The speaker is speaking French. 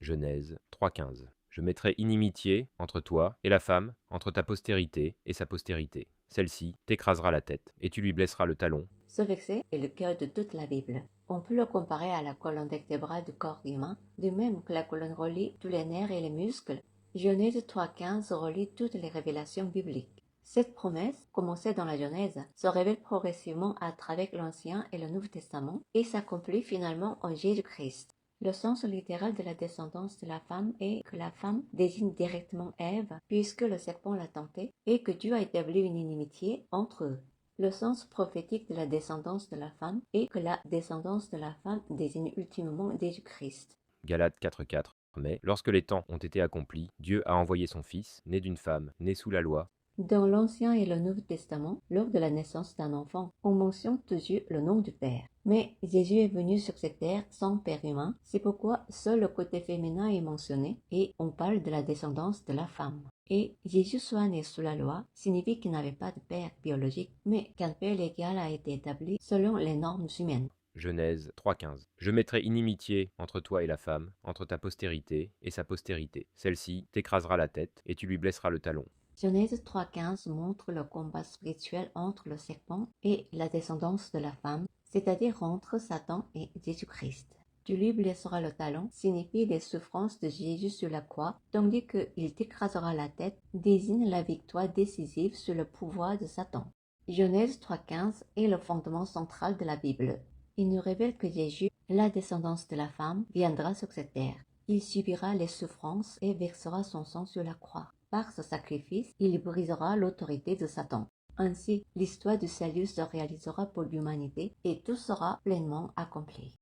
Genèse 3,15. Je mettrai inimitié entre toi et la femme, entre ta postérité et sa postérité. Celle-ci t'écrasera la tête, et tu lui blesseras le talon. Ce verset est le cœur de toute la Bible. On peut le comparer à la colonne vertébrale du corps humain, de même que la colonne relie tous les nerfs et les muscles. Genèse 3,15 relie toutes les révélations bibliques. Cette promesse, commencée dans la Genèse, se révèle progressivement à travers l'Ancien et le Nouveau Testament et s'accomplit finalement en Jésus-Christ. Le sens littéral de la descendance de la femme est que la femme désigne directement Ève, puisque le serpent l'a tentée, et que Dieu a établi une inimitié entre eux. Le sens prophétique de la descendance de la femme est que la descendance de la femme désigne ultimement Jésus-Christ. Galates 4,4. Mais lorsque les temps ont été accomplis, Dieu a envoyé son Fils, né d'une femme, né sous la loi. Dans l'Ancien et le Nouveau Testament, lors de la naissance d'un enfant, on mentionne toujours le nom du Père. Mais Jésus est venu sur cette terre sans père humain, c'est pourquoi seul le côté féminin est mentionné et on parle de la descendance de la femme. Et Jésus soit né sous la loi signifie qu'il n'avait pas de père biologique, mais qu'un père légal a été établi selon les normes humaines. Genèse 3,15. Je mettrai inimitié entre toi et la femme, entre ta postérité et sa postérité. Celle-ci t'écrasera la tête, et tu lui blesseras le talon. Genèse 3,15 montre le combat spirituel entre le serpent et la descendance de la femme, c'est-à-dire entre Satan et Jésus-Christ. Tu lui blesseras le talon signifie les souffrances de Jésus sur la croix, tandis qu'il t'écrasera la tête désigne la victoire décisive sur le pouvoir de Satan. Genèse 3,15 est le fondement central de la Bible. Il nous révèle que Jésus, la descendance de la femme, viendra sur cette terre. Il subira les souffrances et versera son sang sur la croix. Par ce sacrifice, il brisera l'autorité de Satan. Ainsi, l'histoire du salut se réalisera pour l'humanité et tout sera pleinement accompli.